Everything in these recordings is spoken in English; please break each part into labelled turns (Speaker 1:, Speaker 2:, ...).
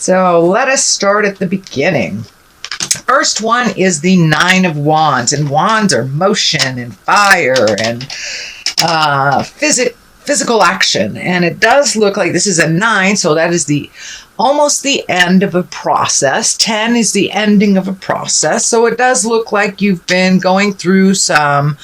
Speaker 1: So let us start at the beginning. First one is the Nine of Wands, and wands are motion and fire and physical action. And it does look like this is a 9, so that is almost the end of a process. 10 is the ending of a process. So it does look like you've been going through some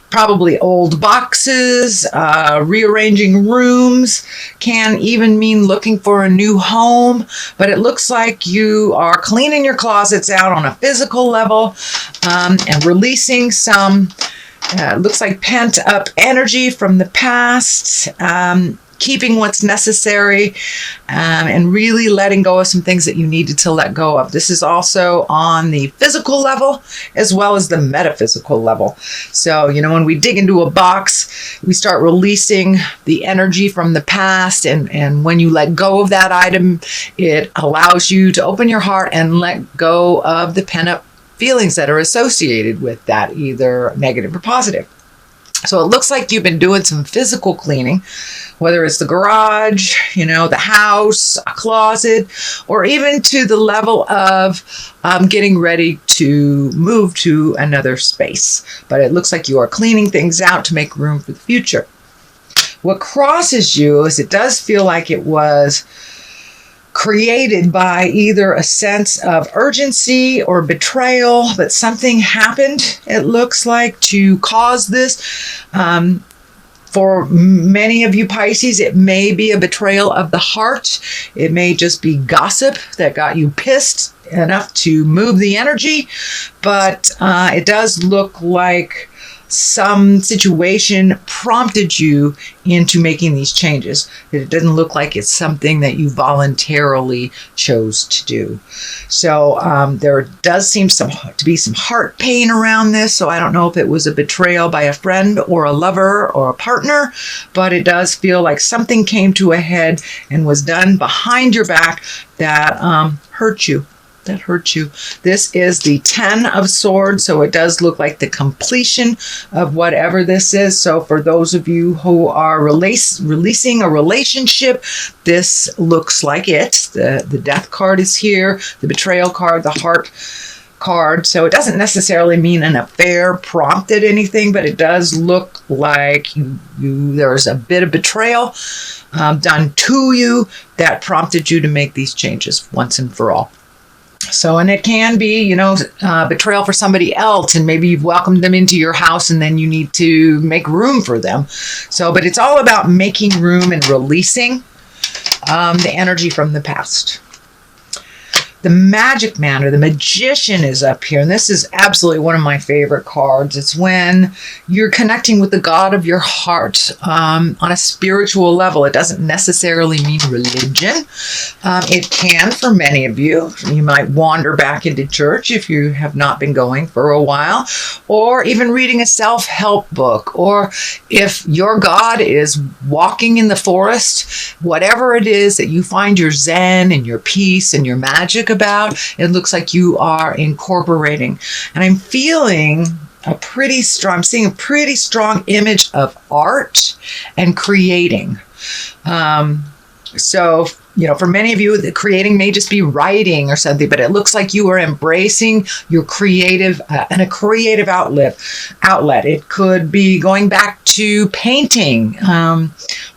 Speaker 1: probably old boxes, rearranging rooms, can even mean looking for a new home. But it looks like you are cleaning your closets out on a physical level and releasing some looks like pent up energy from the past, keeping what's necessary, and really letting go of some things that you needed to let go of. This is also on the physical level as well as the metaphysical level. So, when we dig into a box, we start releasing the energy from the past. And when you let go of that item, it allows you to open your heart and let go of the pent up feelings that are associated with that, either negative or positive. So it looks like you've been doing some physical cleaning, whether it's the garage, the house, a closet, or even to the level of getting ready to move to another space. But it looks like you are cleaning things out to make room for the future. What crosses you is it does feel like it was created by either a sense of urgency or betrayal, but something happened, it looks like, to cause this. For many of you Pisces, it may be a betrayal of the heart. It may just be gossip that got you pissed enough to move the energy, but it does look like some situation prompted you into making these changes. It doesn't look like it's something that you voluntarily chose to do. So there does seem to be some heart pain around this. So I don't know if it was a betrayal by a friend or a lover or a partner, but it does feel like something came to a head and was done behind your back that hurt you. This is the 10 of Swords, so it does look like the completion of whatever this is. So for those of you who are releasing a relationship, this looks like it. The Death card is here, the Betrayal card, the Heart card. So it doesn't necessarily mean an affair prompted anything, but it does look like there's a bit of betrayal done to you that prompted you to make these changes once and for all. So, and it can be, betrayal for somebody else, and maybe you've welcomed them into your house and then you need to make room for them. So, but it's all about making room and releasing the energy from the past. The Magic Man or the Magician is up here, and this is absolutely one of my favorite cards. It's when you're connecting with the God of your heart on a spiritual level. It doesn't necessarily mean religion. It can for many of you. You might wander back into church if you have not been going for a while, or even reading a self-help book, or if your God is walking in the forest, whatever it is that you find your zen and your peace and your magic about, it looks like you are incorporating. And I'm feeling I'm seeing a pretty strong image of art and creating. So, for many of you, the creating may just be writing or something, but it looks like you are embracing your creative and a creative outlet. It could be going back to painting,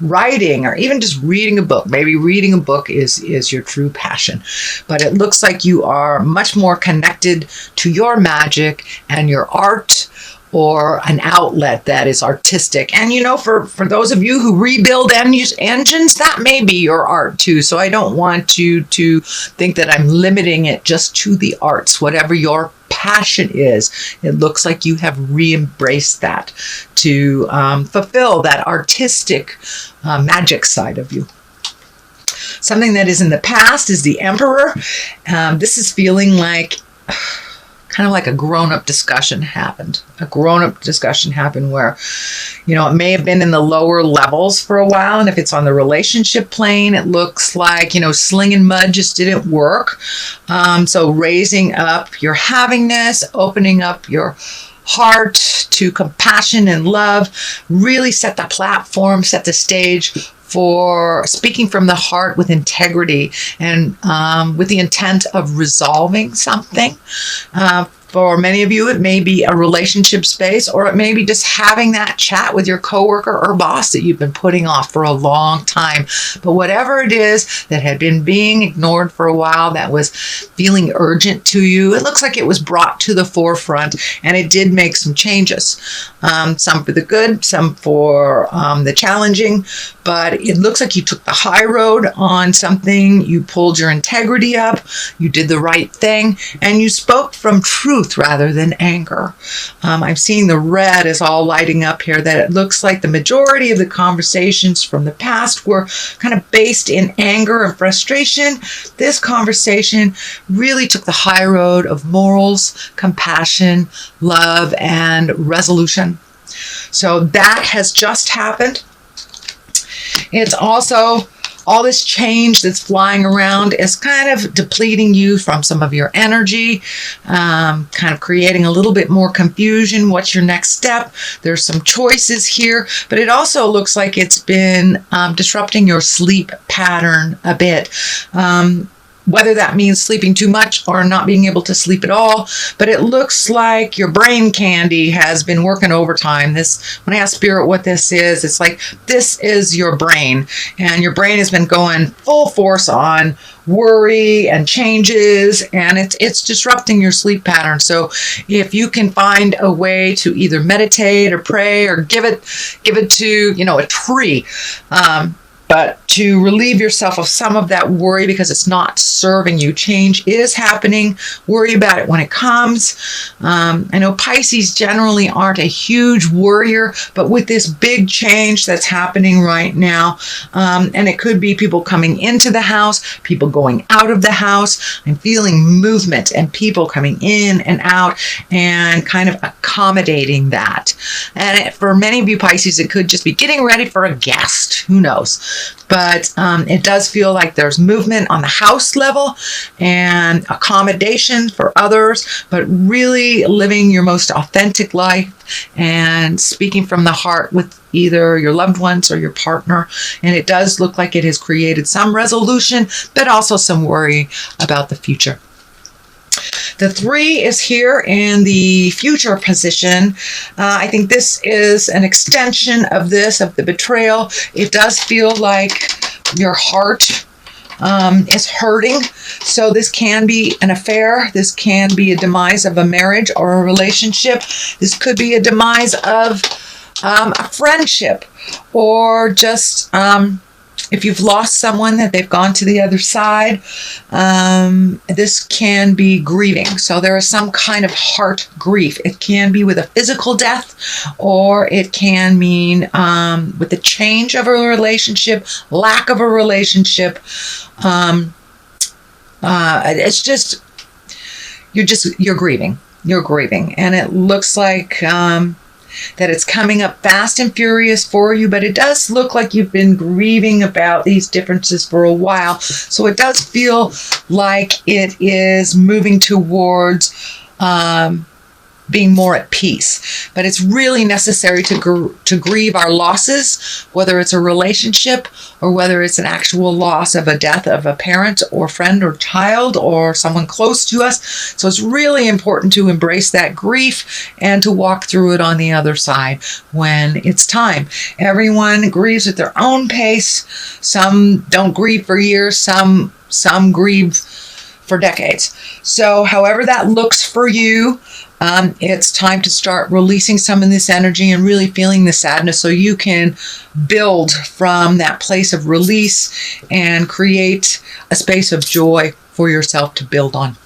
Speaker 1: writing, or even just reading a book. Maybe reading a book is your true passion, but it looks like you are much more connected to your magic and your art, or an outlet that is artistic. And for those of you who rebuild engines, that may be your art too. So I don't want you to think that I'm limiting it just to the arts. Whatever your passion is, it looks like you have re-embraced that to fulfill that artistic magic side of you. Something that is in the past is the Emperor. This is feeling like kind of like a grown-up discussion happened. A grown-up discussion happened where, it may have been in the lower levels for a while. And if it's on the relationship plane, it looks like, slinging mud just didn't work. So raising up your havingness, opening up your heart to compassion and love, really set the platform, set the stage for speaking from the heart with integrity and with the intent of resolving something. For many of you, it may be a relationship space, or it may be just having that chat with your coworker or boss that you've been putting off for a long time. But whatever it is that had been being ignored for a while, that was feeling urgent to you, it looks like it was brought to the forefront, and it did make some changes. Some for the good, some for the challenging, but it looks like you took the high road on something. You pulled your integrity up, you did the right thing, and you spoke from truth rather than anger. I'm seeing the red is all lighting up here, that it looks like the majority of the conversations from the past were kind of based in anger and frustration. This conversation really took the high road of morals, compassion, love, and resolution. So that has just happened. It's also all this change that's flying around is kind of depleting you from some of your energy, kind of creating a little bit more confusion. What's your next step? There's some choices here, but it also looks like it's been disrupting your sleep pattern a bit. Whether that means sleeping too much or not being able to sleep at all, but it looks like your brain candy has been working overtime. When I ask Spirit what this is, it's like this is your brain, and your brain has been going full force on worry and changes, and it's disrupting your sleep pattern. So if you can find a way to either meditate or pray or give it to a tree, but to relieve yourself of some of that worry because it's not serving you. Change is happening. Worry about it when it comes. I know Pisces generally aren't a huge worrier, but with this big change that's happening right now, and it could be people coming into the house, people going out of the house, I'm feeling movement and people coming in and out and kind of accommodating that. And for many of you Pisces, it could just be getting ready for a guest. Who knows? But it does feel like there's movement on the house level and accommodation for others, but really living your most authentic life and speaking from the heart with either your loved ones or your partner. And it does look like it has created some resolution, but also some worry about the future. The 3 is here in the future position. I think this is an extension of the betrayal. It does feel like your heart is hurting. So this can be an affair. This can be a demise of a marriage or a relationship. This could be a demise of a friendship, or just if you've lost someone that they've gone to the other side. This can be grieving. So there is some kind of heart grief. It can be with a physical death, or it can mean with the change of a relationship, lack of a relationship. It's just you're grieving. You're grieving, and it looks like that it's coming up fast and furious for you, but it does look like you've been grieving about these differences for a while. So it does feel like it is moving towards being more at peace. But it's really necessary to grieve our losses, whether it's a relationship or whether it's an actual loss of a death of a parent or friend or child or someone close to us. So it's really important to embrace that grief and to walk through it on the other side when it's time. Everyone grieves at their own pace. Some don't grieve for years. Some grieve for decades. So however that looks for you, it's time to start releasing some of this energy and really feeling the sadness so you can build from that place of release and create a space of joy for yourself to build on.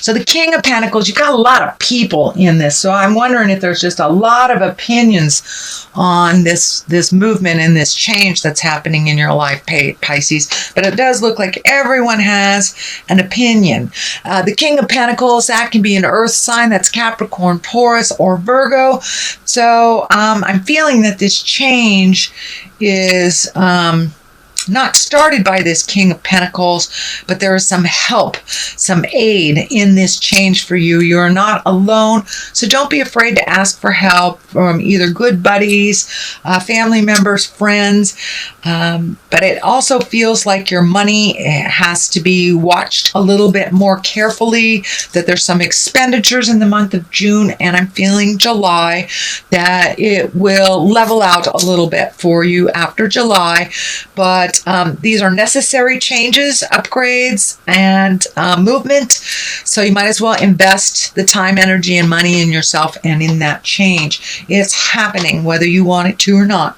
Speaker 1: So the King of Pentacles, you've got a lot of people in this. So I'm wondering if there's just a lot of opinions on this movement and this change that's happening in your life, Pisces. But it does look like everyone has an opinion. The King of Pentacles, that can be an earth sign. That's Capricorn, Taurus, or Virgo. So I'm feeling that this change is not started by this King of Pentacles, but there is some help, some aid in this change for you. You're not alone, so don't be afraid to ask for help from either good buddies, family members, friends, but it also feels like your money has to be watched a little bit more carefully, that there's some expenditures in the month of June, and I'm feeling July, that it will level out a little bit for you after July. But these are necessary changes, upgrades, and movement. So you might as well invest the time, energy, and money in yourself and in that change. It's happening whether you want it to or not.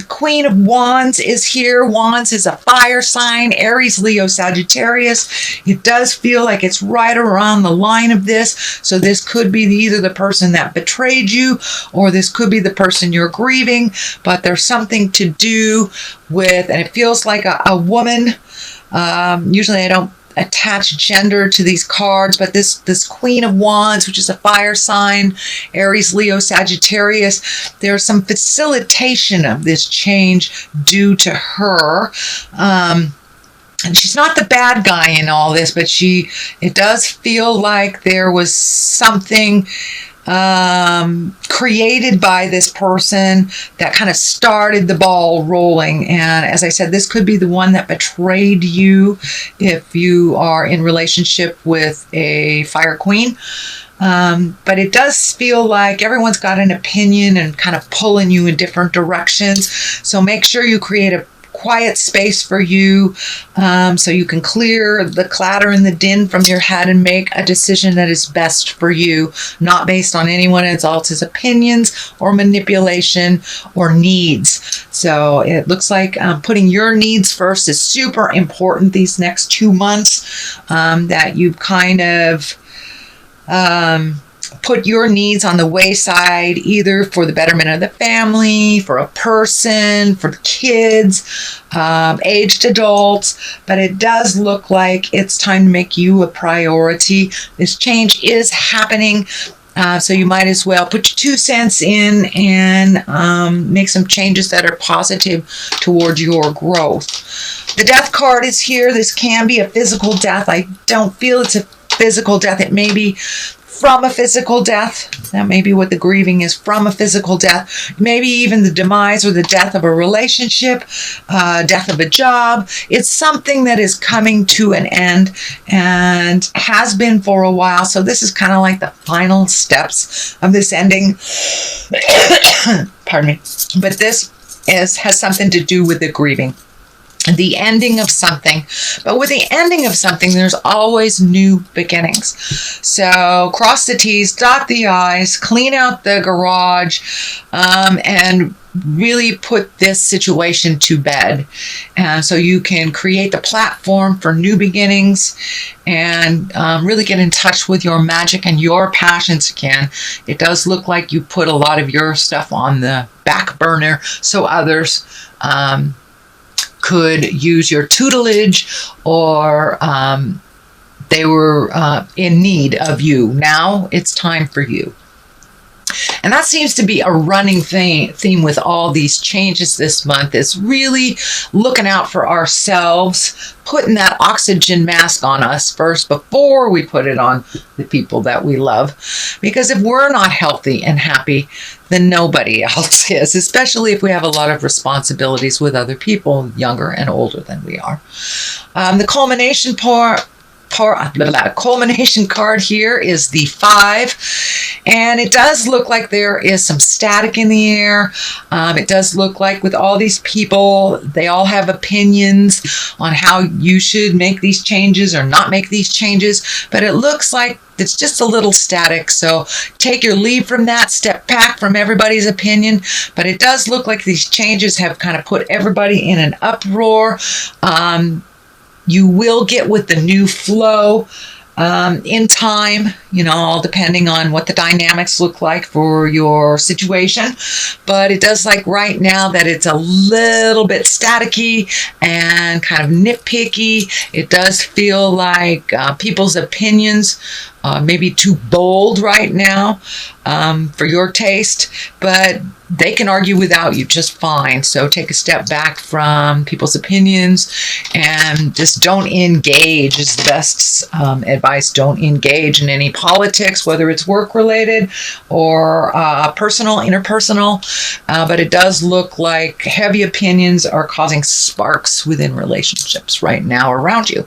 Speaker 1: Queen of Wands is here. Wands is a fire sign, Aries, Leo, Sagittarius. It does feel like it's right around the line of this. So this could be either the person that betrayed you, or this could be the person you're grieving, but there's something to do with, and it feels like a woman. Usually I don't attach gender to these cards, but this Queen of Wands, which is a fire sign, Aries, Leo, Sagittarius, there's some facilitation of this change due to her. And she's not the bad guy in all this, but it does feel like there was something created by this person that kind of started the ball rolling. And as I said, this could be the one that betrayed you if you are in relationship with a fire queen. But it does feel like everyone's got an opinion and kind of pulling you in different directions. So make sure you create a quiet space for you, so you can clear the clatter and the din from your head and make a decision that is best for you, not based on anyone else's opinions or manipulation or needs. So it looks like putting your needs first is super important these next 2 months, that you kind of put your needs on the wayside, either for the betterment of the family, for a person, for kids, aged adults, but it does look like it's time to make you a priority. This change is happening, so you might as well put your 2 cents in and make some changes that are positive towards your growth. The Death card is here. This can be a physical death. I don't feel it's a physical death. It may be from a physical death. That may be what the grieving is, from a physical death. Maybe even the demise or the death of a relationship, death of a job. It's something that is coming to an end and has been for a while. So this is kind of like the final steps of this ending. Pardon me. But this has something to do with the grieving, the ending of something. But with the ending of something, there's always new beginnings. So cross the T's, dot the I's, clean out the garage, and really put this situation to bed. So you can create the platform for new beginnings and really get in touch with your magic and your passions again. It does look like you put a lot of your stuff on the back burner so others could use your tutelage, or they were in need of you. Now it's time for you. And that seems to be a running theme with all these changes this month, is really looking out for ourselves, putting that oxygen mask on us first before we put it on the people that we love. Because if we're not healthy and happy, then nobody else is, especially if we have a lot of responsibilities with other people, younger and older than we are. The culmination culmination card here is the 5, and it does look like there is some static in the air. It does look like with all these people, they all have opinions on how you should make these changes or not make these changes, but it looks like it's just a little static. So take your leave from that, step back from everybody's opinion. But it does look like these changes have kind of put everybody in an uproar. You will get with the new flow in time, all depending on what the dynamics look like for your situation. But it does like right now that it's a little bit staticky and kind of nitpicky. It does feel like people's opinions maybe too bold right now for your taste, but they can argue without you just fine. So take a step back from people's opinions and just don't engage is the best advice. Don't engage in any politics, whether it's work related or personal, interpersonal. But it does look like heavy opinions are causing sparks within relationships right now around you.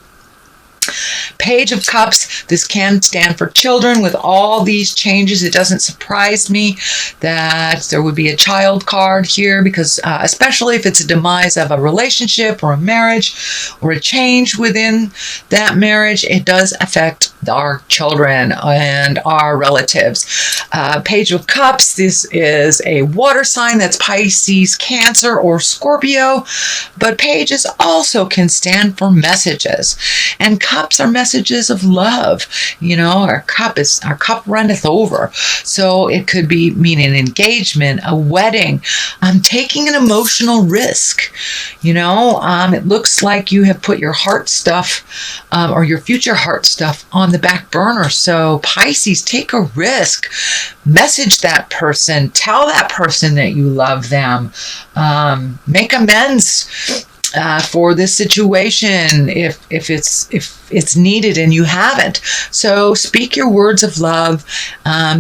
Speaker 1: Page of Cups, this can stand for children. With all these changes, it doesn't surprise me that there would be a child card here, because especially if it's a demise of a relationship or a marriage or a change within that marriage, it does affect our children and our relatives. Page of Cups, this is a water sign. That's Pisces, Cancer, or Scorpio. But pages also can stand for messages. And cups are messages of love. Our cup runneth over. So it could be mean an engagement, a wedding, taking an emotional risk. It looks like you have put your heart stuff or your future heart stuff on the back burner. So Pisces, take a risk. Message that person. Tell that person that you love them. Make amends for this situation if it's needed and you haven't. So speak your words of love.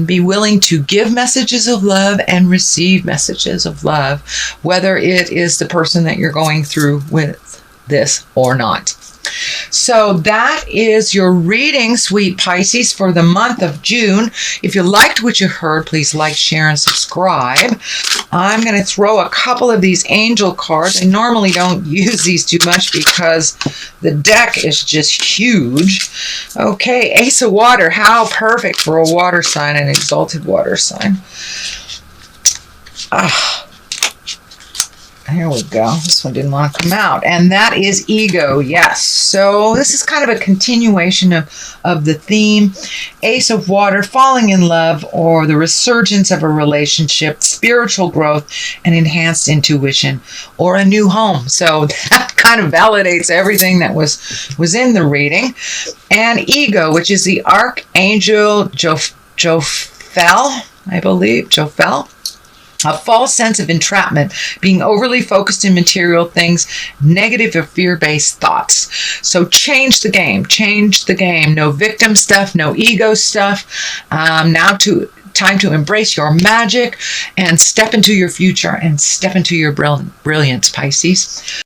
Speaker 1: Be willing to give messages of love and receive messages of love, whether it is the person that you're going through with this or not. So that is your reading, sweet Pisces, for the month of June. If you liked what you heard, please like, share, and subscribe. I'm going to throw a couple of these angel cards. I normally don't use these too much because the deck is just huge. Okay, Ace of Water. How perfect for a water sign, an exalted water sign. Here we go. This one didn't want to come out. And that is ego. Yes. So this is kind of a continuation of the theme. Ace of Water, falling in love, or the resurgence of a relationship, spiritual growth, and enhanced intuition, or a new home. So that kind of validates everything that was in the reading. And ego, which is the Archangel Jophiel, I believe. Jophiel. A false sense of entrapment, being overly focused in material things, negative or fear-based thoughts. So change the game. Change the game. No victim stuff, no ego stuff. Time to embrace your magic and step into your future and step into your brilliance, Pisces.